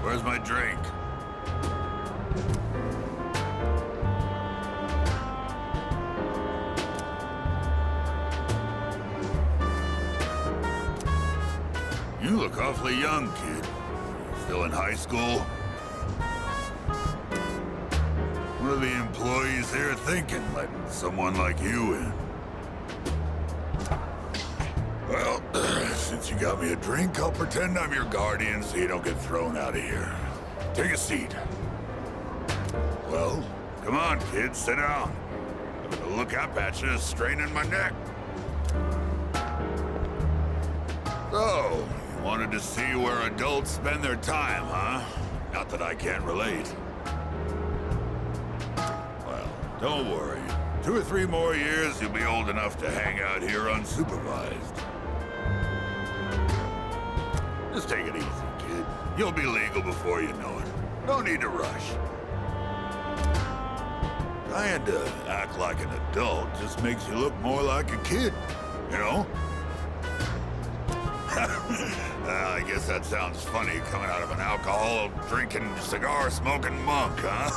Where's my drink? You look awfully young, kid. Still in high school? What are the employees here thinking, letting someone like you in? Well, since you got me a drink, I'll pretend I'm your guardian so you don't get thrown out of here. Take a seat. Well, come on, kid, sit down. I'm gonna look up at you, straining my neck. So, you wanted to see where adults spend their time, huh? Not that I can't relate. Well, don't worry. 2 or 3 more years, you'll be old enough to hang out here unsupervised. Just take it easy, kid. You'll be legal before you know it. No need to rush. Trying to act like an adult just makes you look more like a kid, you know? I guess that sounds funny coming out of an alcohol-drinking, cigar-smoking monk, huh?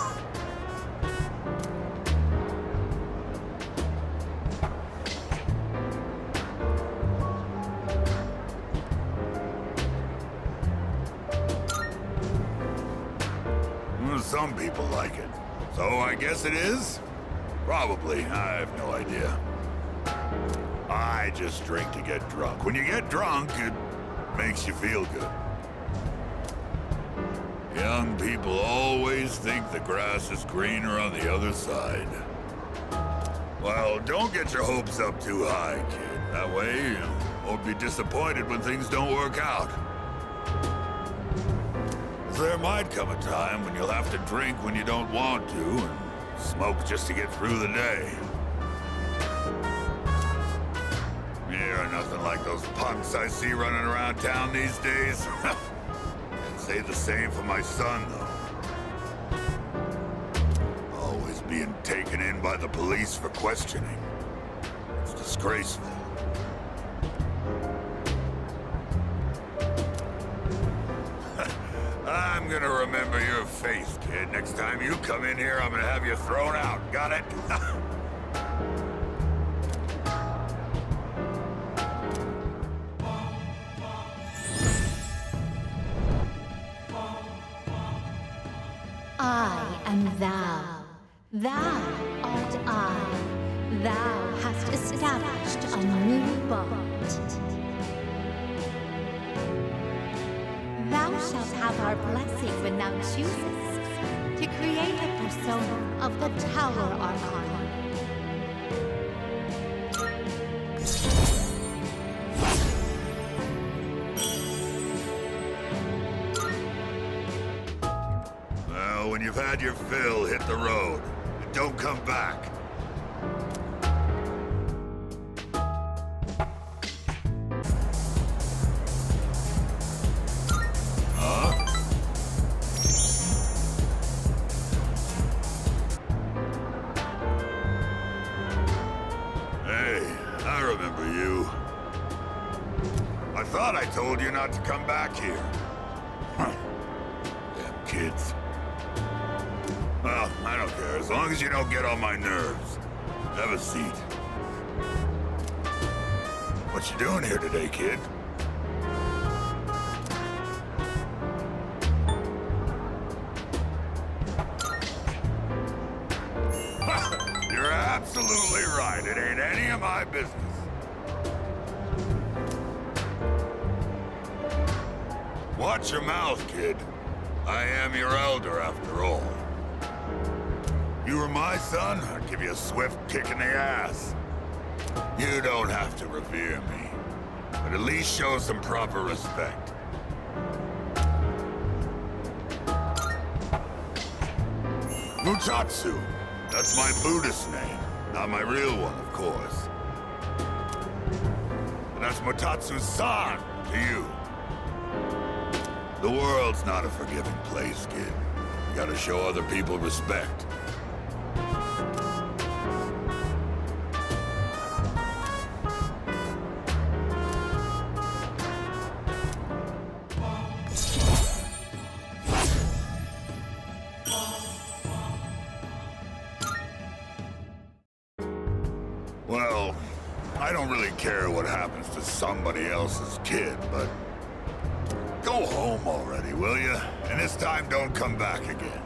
Some people like it. So I guess it is? Probably. I have no idea. I just drink to get drunk. When you get drunk, it makes you feel good. Young people always think the grass is greener on the other side. Well, don't get your hopes up too high, kid. That way, you won't be disappointed when things don't work out. There might come a time when you'll have to drink when you don't want to, and smoke just to get through the day. You're nothing like those punks I see running around town these days. I'd say the same for my son, though. Always being taken in by the police for questioning. It's disgraceful. I'm gonna remember your face, kid. Next time you come in here, I'm gonna have you thrown out. Got it? I am thou. Thou art I. Thou hast established a new bond. Thou shalt have our blessing when thou choosest to create a persona of the Tower Archon. Well, when you've had your fill, hit the road. And don't come back. I thought I told you not to come back here. Huh. Damn kids. Well, I don't care, as long as you don't get on my nerves. Have a seat. What you doing here today, kid? You're absolutely right. It ain't any of my business. Watch your mouth, kid. I am your elder, after all. You were my son, I'd give you a swift kick in the ass. You don't have to revere me, but at least show some proper respect. Mutatsu. That's my Buddhist name, not my real one, of course. But that's Mutatsu-san to you. The world's not a forgiving place, kid. You gotta show other people respect. really care what happens to somebody else's kid, but go home already, will you? And this time don't come back again.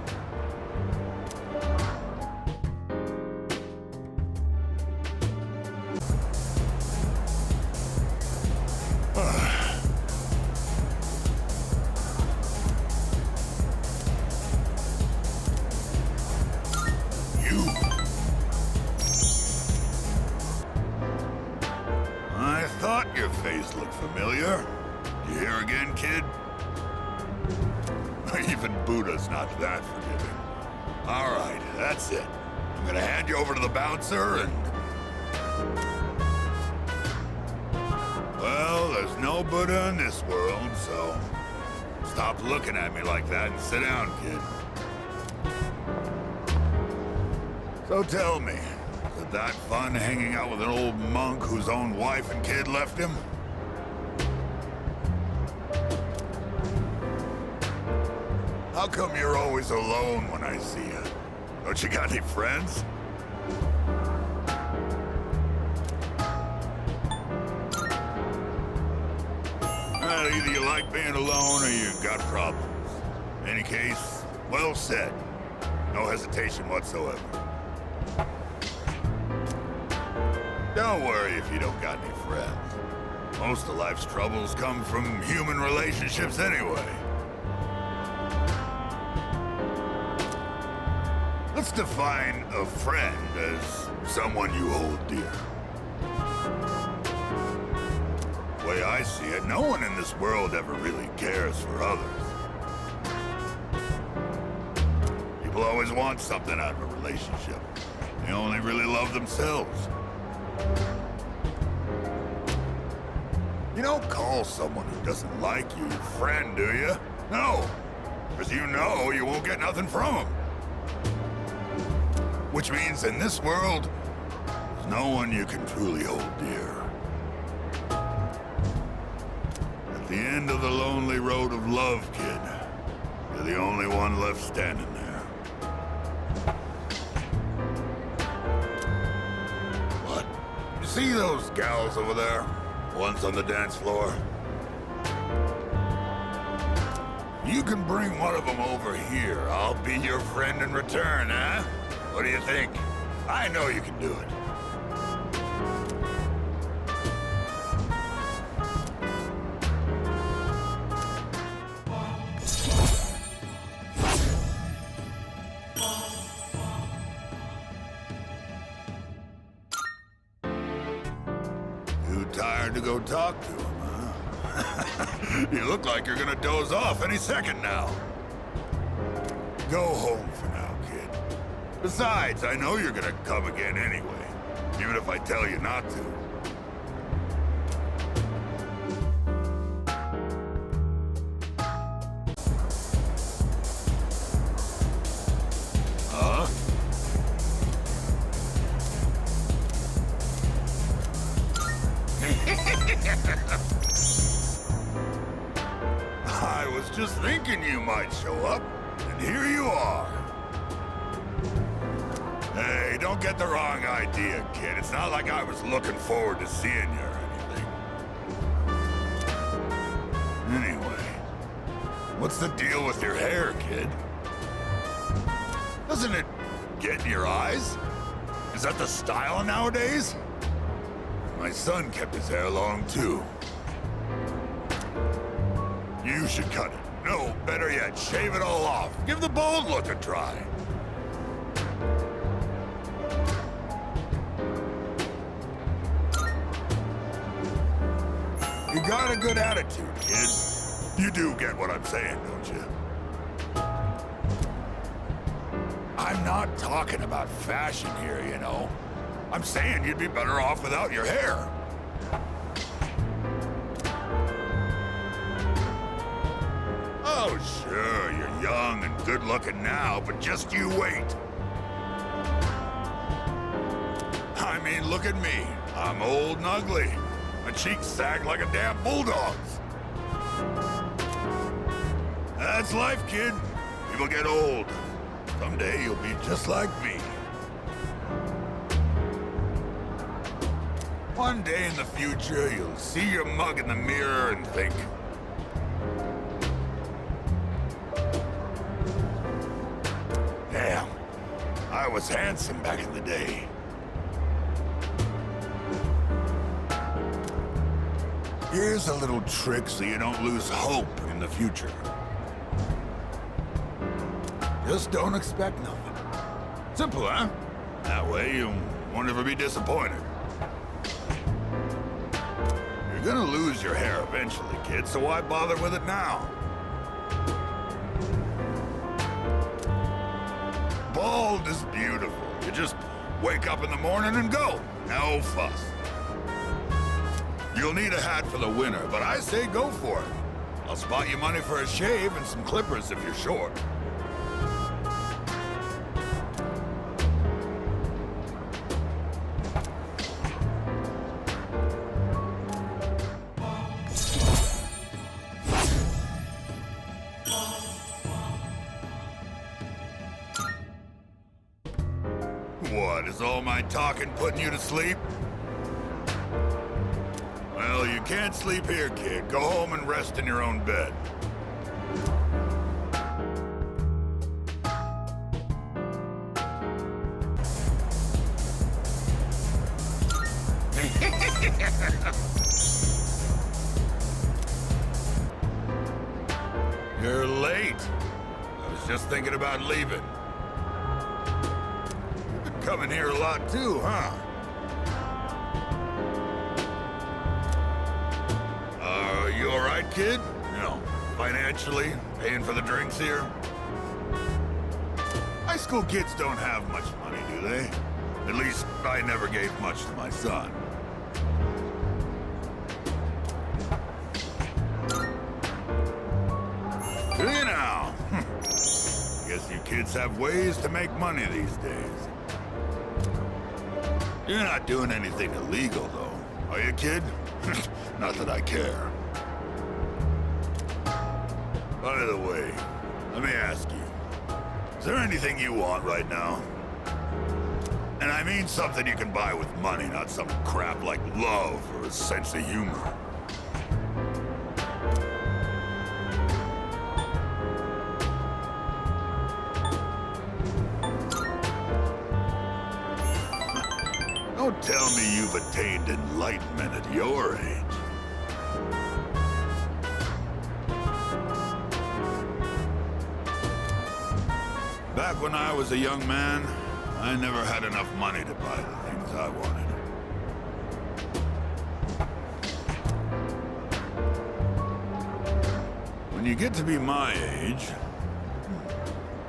I thought your face looked familiar. You here again, kid? Even Buddha's not that forgiving. All right, that's it. I'm gonna hand you over to the bouncer and... Well, there's no Buddha in this world, so... Stop looking at me like that and sit down, kid. So tell me, is it that fun hanging out with an old monk whose own wife and kid left him? How come you're always alone when I see you? Don't you got any friends? Well, either you like being alone or you got problems. In any case, well said. No hesitation whatsoever. Don't worry if you don't got any friends. Most of life's troubles come from human relationships anyway. Let's define a friend as someone you hold dear. The way I see it, no one in this world ever really cares for others. People always want something out of a relationship. They only really love themselves. You don't call someone who doesn't like you friend, do you? No, because you know you won't get nothing from them. Which means in this world, there's no one you can truly hold dear. At the end of the lonely road of love, kid, you're the only one left standing there. What? You see those gals over there? Ones on the dance floor? You can bring one of them over here. I'll be your friend in return, huh? What do you think? I know you can do it. Too tired to go talk to him, huh? You look like you're gonna doze off any second now. Go home for now, kid. Besides, I know you're gonna come again anyway, even if I tell you not to. Huh? I was just thinking you might show up, and here you are. Hey, don't get the wrong idea, kid. It's not like I was looking forward to seeing you or anything. Anyway, what's the deal with your hair, kid? Doesn't it get in your eyes? Is that the style nowadays? My son kept his hair long, too. You should cut it. No, better yet, shave it all off. Give the bald look a try. You got a good attitude, kid. You do get what I'm saying, don't you? I'm not talking about fashion here, you know. I'm saying you'd be better off without your hair. Oh, sure, you're young and good-looking now, but just you wait. I mean, look at me. I'm old and ugly. My cheeks sag like a damn bulldog's. That's life, kid. People get old. Someday you'll be just like me. One day in the future, you'll see your mug in the mirror and think, damn, I was handsome back in the day. Here's a little trick so you don't lose hope in the future. Just don't expect nothing. Simple, huh? That way you won't ever be disappointed. You're gonna lose your hair eventually, kid, so why bother with it now? Bald is beautiful. You just wake up in the morning and go. No fuss. You'll need a hat for the winter, but I say go for it. I'll spot you money for a shave and some clippers if you're short. What, is all my talking putting you to sleep? Well, you can't sleep here, kid. Go home and rest in your own bed. You're late. I was just thinking about leaving. You've been coming here a lot too, huh? You all right, kid? You know, financially, paying for the drinks here? High school kids don't have much money, do they? At least, I never gave much to my son. Do you now? Guess you kids have ways to make money these days. You're not doing anything illegal, though, are you, kid? Not that I care. By the way, let me ask you, is there anything you want right now? And I mean something you can buy with money, not some crap like love or a sense of humor. Don't tell me you've attained enlightenment at your age. Back when I was a young man, I never had enough money to buy the things I wanted. When you get to be my age,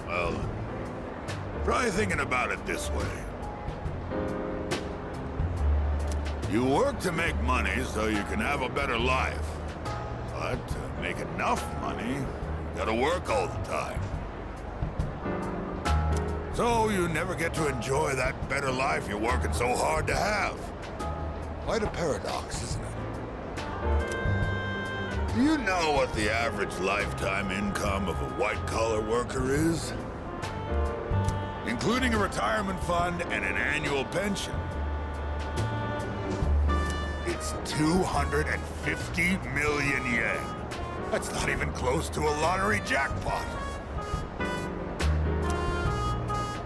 well, try thinking about it this way. You work to make money so you can have a better life. But to make enough money, you gotta work all the time. So you never get to enjoy that better life you're working so hard to have. Quite a paradox, isn't it? Do you know what the average lifetime income of a white-collar worker is? Including a retirement fund and an annual pension. It's 250 million yen. That's not even close to a lottery jackpot.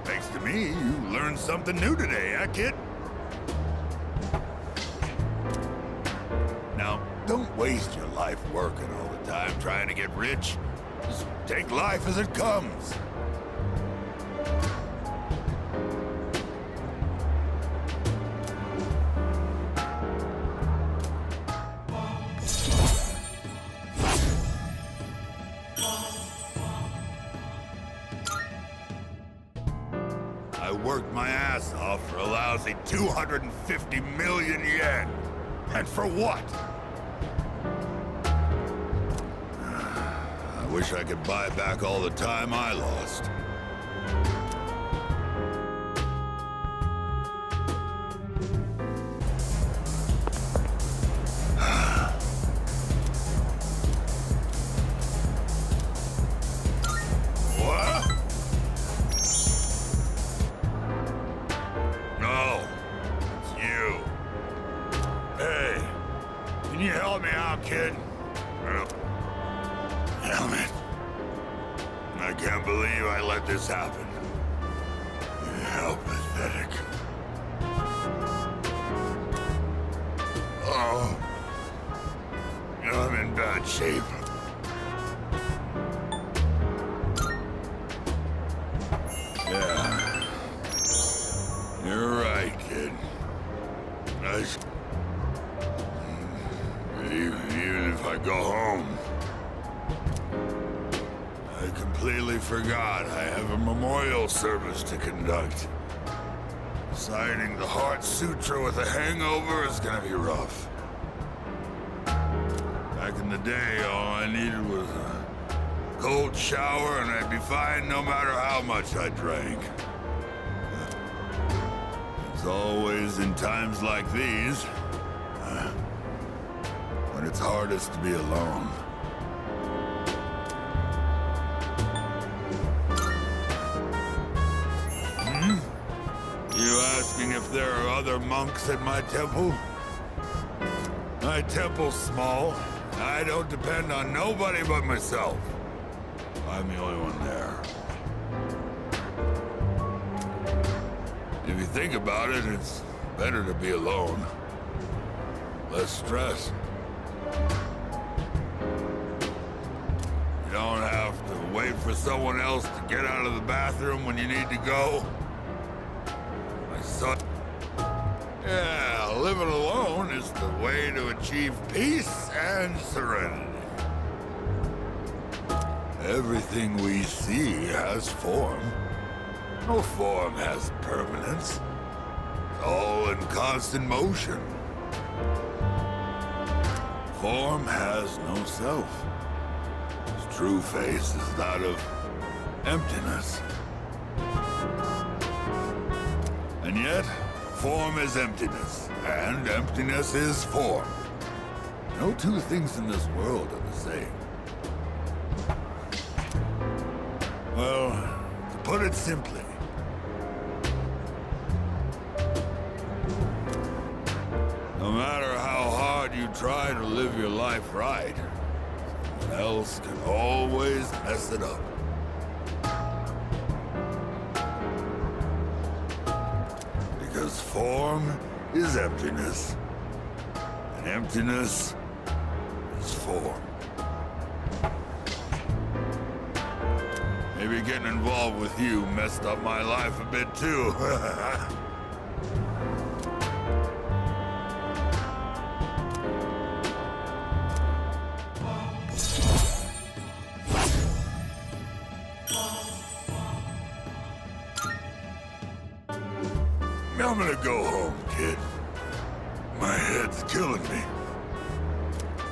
Thanks to me, you learned something new today, huh, kid? Now, don't waste your life working all the time trying to get rich. Just take life as it comes. I worked my ass off for a lousy 250 million yen. And for what? I wish I could buy back all the time I lost. kid. Damn it. I can't believe I let this happen. How pathetic. Oh. I'm in bad shape. Yeah. You're right, kid. Even if I go home, I completely forgot I have a memorial service to conduct. Signing the Heart Sutra with a hangover is gonna be rough. Back in the day, all I needed was a cold shower and I'd be fine no matter how much I drank. It's always in times like these when it's hardest to be alone. You asking if there are other monks at my temple? My temple's small. I don't depend on nobody but myself. I'm the only one there. If you think about it, it's better to be alone. Less stress. You don't have to wait for someone else to get out of the bathroom when you need to go. My son... Yeah, living alone is the way to achieve peace and serenity. Everything we see has form. No form has permanence. It's all in constant motion. Form has no self. Its true face is that of emptiness. And yet, form is emptiness, and emptiness is form. No two things in this world are the same. Well, to put it simply, no matter how hard you try to live your life right, someone else can always mess it up. Because form is emptiness, and emptiness is form. Maybe getting involved with you messed up my life a bit too. I'm gonna go home, kid. My head's killing me.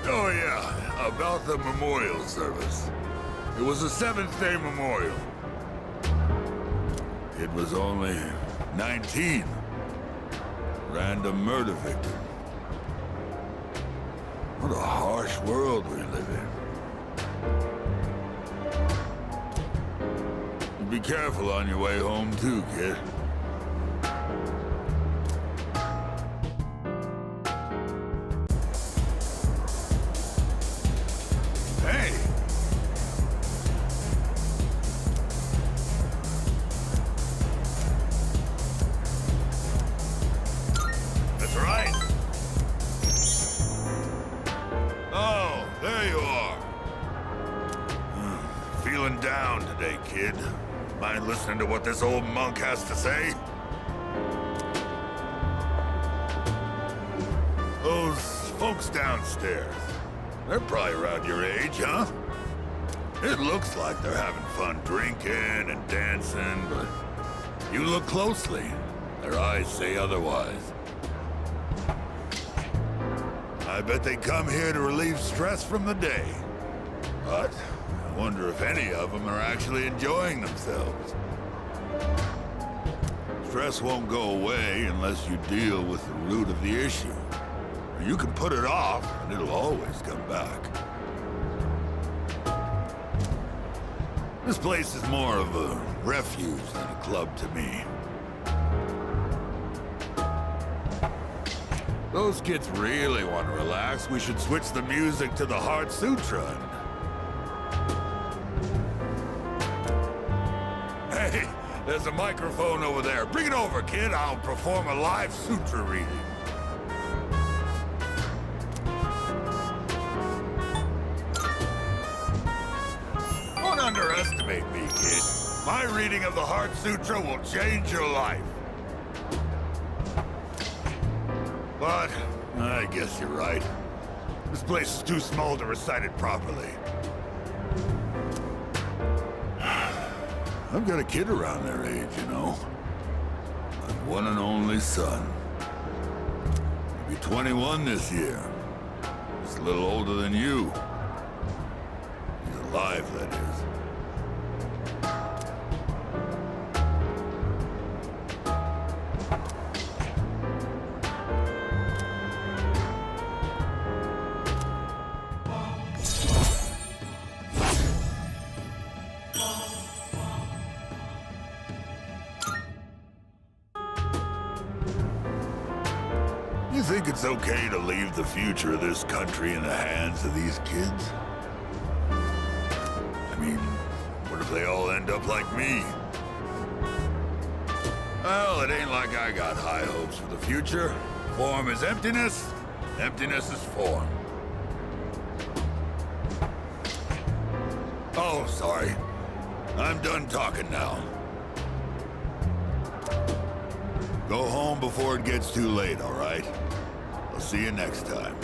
Oh yeah, about the memorial service. It was a seventh-day memorial. It was only 19. Random murder victim. What a harsh world we live in. Be careful on your way home too, kid. Feeling down today, kid. Mind listening to what this old monk has to say? Those folks downstairs, they're probably around your age, huh? It looks like they're having fun drinking and dancing, but you look closely, their eyes say otherwise. I bet they come here to relieve stress from the day. But I wonder if any of them are actually enjoying themselves. Stress won't go away unless you deal with the root of the issue. You can put it off, and it'll always come back. This place is more of a refuge than a club to me. Those kids really want to relax. We should switch the music to the Heart Sutra. Hey, there's a microphone over there. Bring it over, kid. I'll perform a live sutra reading. Don't underestimate me, kid. My reading of the Heart Sutra will change your life. But I guess you're right. This place is too small to recite it properly. I've got a kid around their age, you know. My one and only son. He'll be 21 this year. He's a little older than you. He's alive, that is. You think it's okay to leave the future of this country in the hands of these kids? I mean, what if they all end up like me? Well, it ain't like I got high hopes for the future. Form is emptiness, emptiness is form. Oh, sorry. I'm done talking now. Go home before it gets too late, all right? I'll see you next time.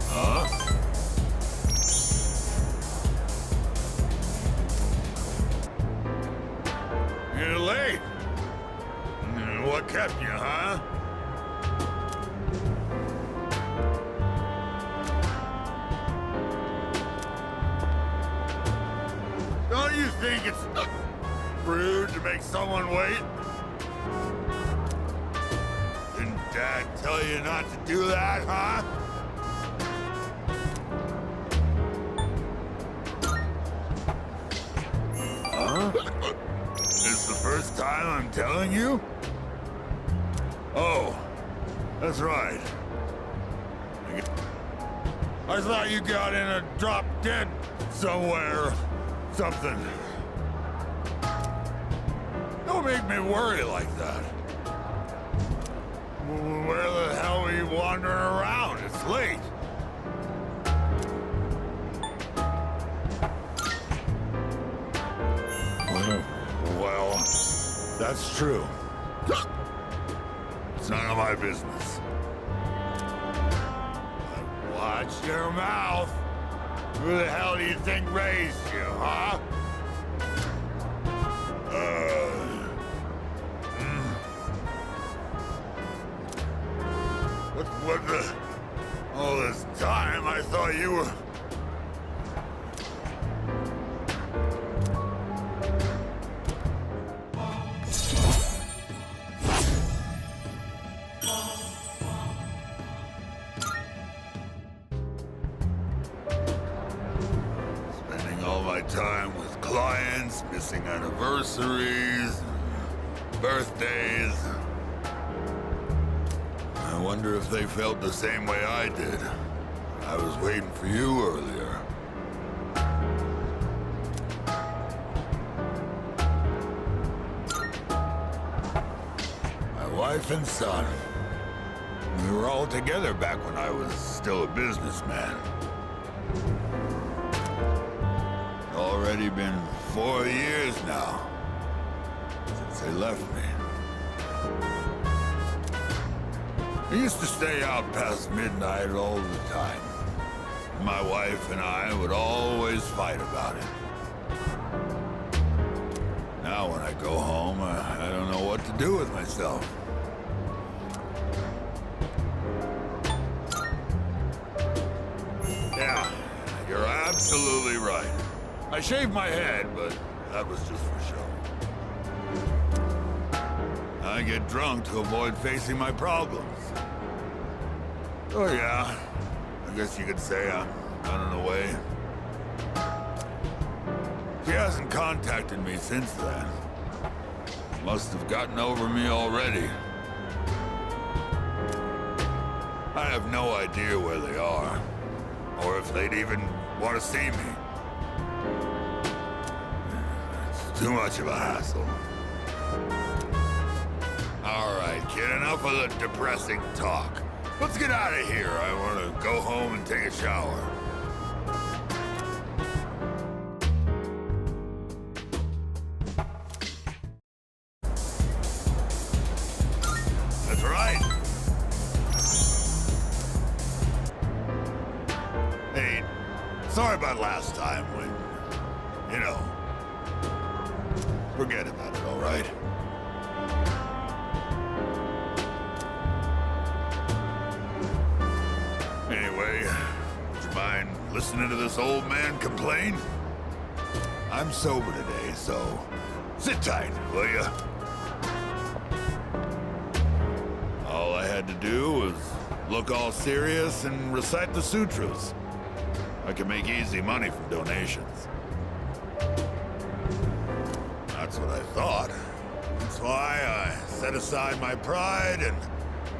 Huh? You're late. What kept you, huh? Don't you think it's rude to make someone wait? Didn't Dad tell you not to do that, huh? Huh? It's the first time I'm telling you? Oh, that's right. I thought you got in a drop dead somewhere. Something. Don't make me worry like that. Where the hell are you wandering around? It's late. Well, that's true. It's none of my business. But watch your mouth. Who the hell do you think raised you, huh? What the... All this time, I thought you were... time with clients, missing anniversaries, birthdays. I wonder if they felt the same way I did. I was waiting for you earlier. My wife and son. We were all together back when I was still a businessman. Already been 4 years now since they left me. I used to stay out past midnight all the time. My wife and I would always fight about it. Now when I go home, I don't know what to do with myself. Yeah, you're absolutely right. I shaved my head, but that was just for show. I get drunk to avoid facing my problems. Oh yeah, I guess you could say I'm on the way. She hasn't contacted me since then. Must have gotten over me already. I have no idea where they are, or if they'd even want to see me. It's too much of a hassle. All right, kid, enough of the depressing talk. Let's get out of here. I want to go home and take a shower. That's right. Hey, sorry about last time when, you know, forget about it, all right? Anyway, would you mind listening to this old man complain? I'm sober today, so sit tight, will ya? All I had to do was look all serious and recite the sutras. I can make easy money from donations. That's what I thought. That's why I set aside my pride and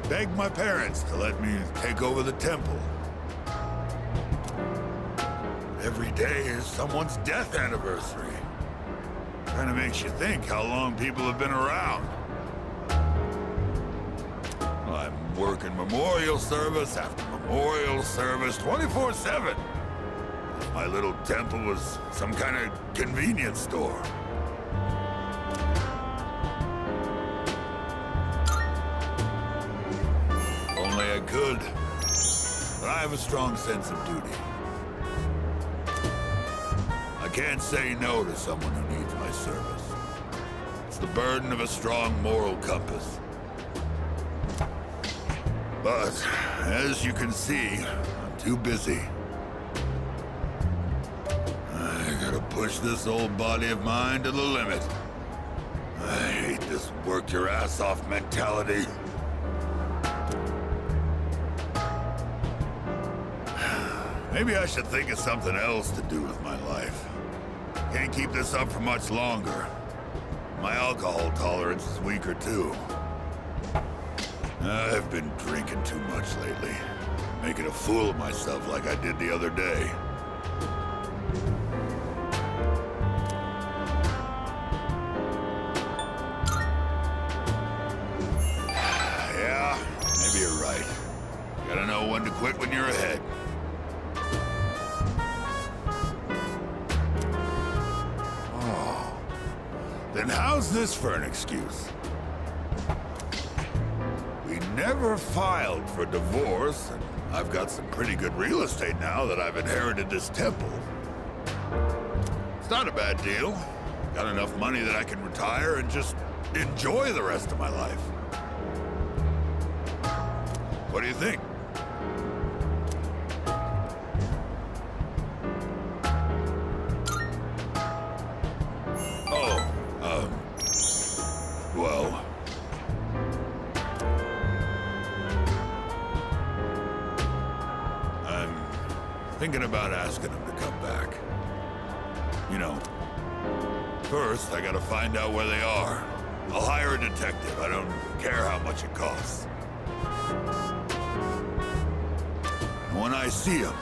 begged my parents to let me take over the temple. Every day is someone's death anniversary. Kind of makes you think how long people have been around. I'm working memorial service after memorial service 24/7. My little temple was some kind of convenience store. Only I could. But I have a strong sense of duty. I can't say no to someone who needs my service. It's the burden of a strong moral compass. But, as you can see, I'm too busy. I gotta push this old body of mine to the limit. I hate this work your ass off mentality. Maybe I should think of something else to do with my life. Can't keep this up for much longer. My alcohol tolerance is weaker too. I've been drinking too much lately. Making a fool of myself like I did the other day. Yeah, maybe you're right. Gotta know when to quit when you're ahead. Oh. Then how's this for an excuse? We never filed for divorce, and I've got some pretty good real estate now that I've inherited this temple. It's not a bad deal. Got enough money that I can retire and just enjoy the rest of my life. What do you think? Well... I'm thinking about asking him to come back. You know, first I gotta find out where they are. I'll hire a detective. I don't care how much it costs. And when I see him,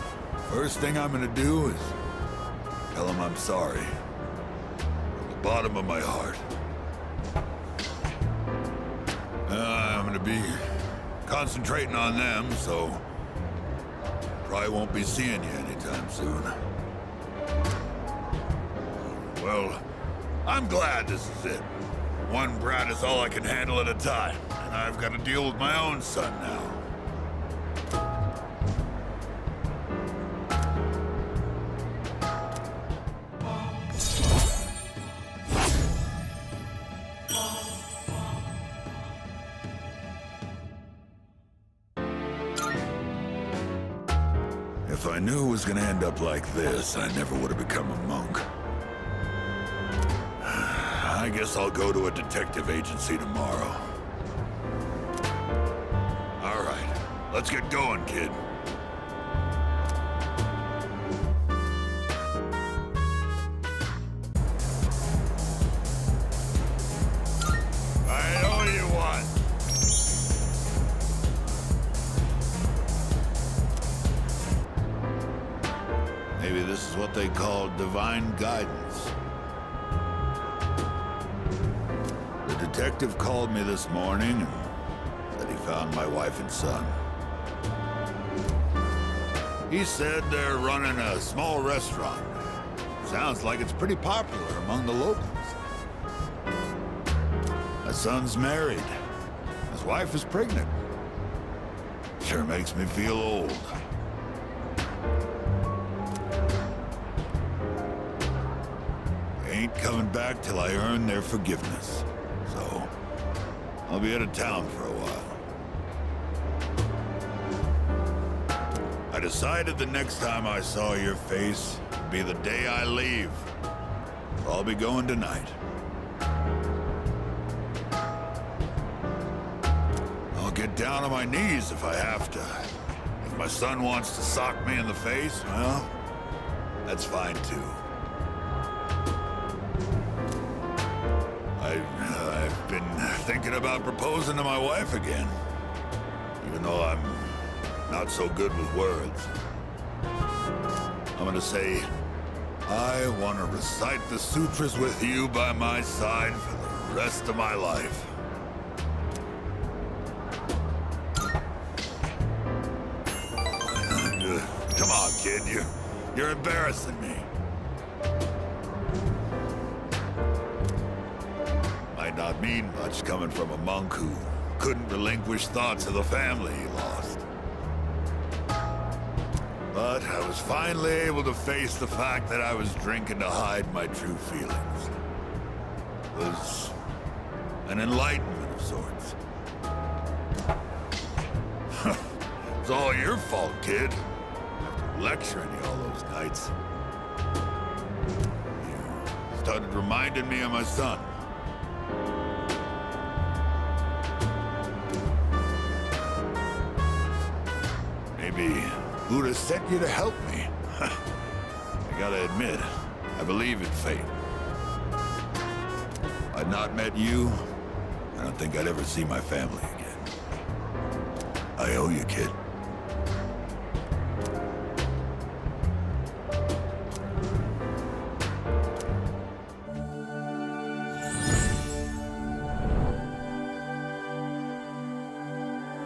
first thing I'm gonna do is tell him I'm sorry. From the bottom of my heart. I'm gonna be concentrating on them, so probably won't be seeing you anytime soon. Well, I'm glad this is it. One brat is all I can handle at a time, and I've got to deal with my own son now. If I knew it was gonna end up like this, I never would have become a monk. I guess I'll go to a detective agency tomorrow. All right, Let's get going, kid. I know you want. Maybe this is what they call divine guidance. The detective called me this morning and said he found my wife and son. He said they're running a small restaurant. Sounds like it's pretty popular among the locals. My son's married. His wife is pregnant. Sure makes me feel old. I ain't coming back till I earn their forgiveness. So, I'll be out of town for a while. I decided the next time I saw your face would be the day I leave. I'll be going tonight. I'll get down on my knees if I have to. If my son wants to sock me in the face, well, that's fine too. I've been thinking about proposing to my wife again, even though I'm not so good with words. I'm gonna say, I want to recite the sutras with you by my side for the rest of my life. Come on, kid, you're embarrassing me. Might not mean much coming from a monk who couldn't relinquish thoughts of the family he lost. But I was finally able to face the fact that I was drinking to hide my true feelings. It was an enlightenment of sorts. It's all your fault, kid. After lecturing you all those nights, you started reminding me of my son. Maybe Buddha sent you to help me. I gotta admit, I believe in fate. If I'd not met you, I don't think I'd ever see my family again. I owe you, kid.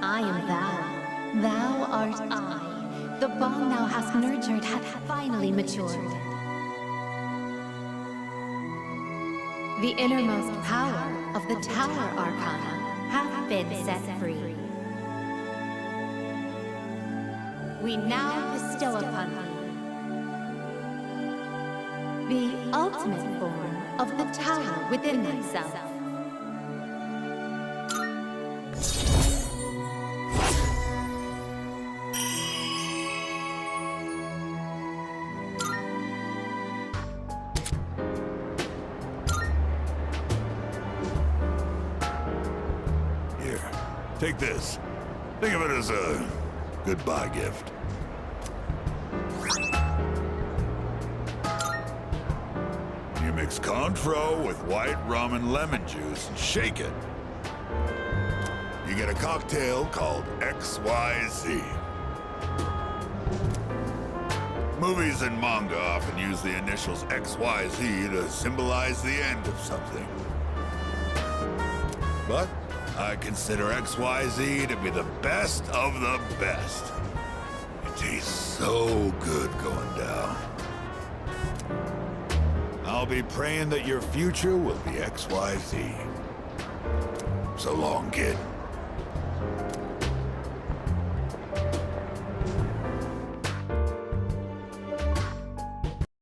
I am thou. Thou art I. The bond thou hast nurtured hath finally matured. The innermost power of the Tower Arcana hath been set free. We now bestow upon thee the ultimate form of the tower within thyself. Take this. Think of it as a goodbye gift. You mix Cointreau with white rum and lemon juice and shake it. You get a cocktail called XYZ. Movies and manga often use the initials XYZ to symbolize the end of something. But I consider XYZ to be the best of the best. It tastes so good going down. I'll be praying that your future will be XYZ. So long, kid.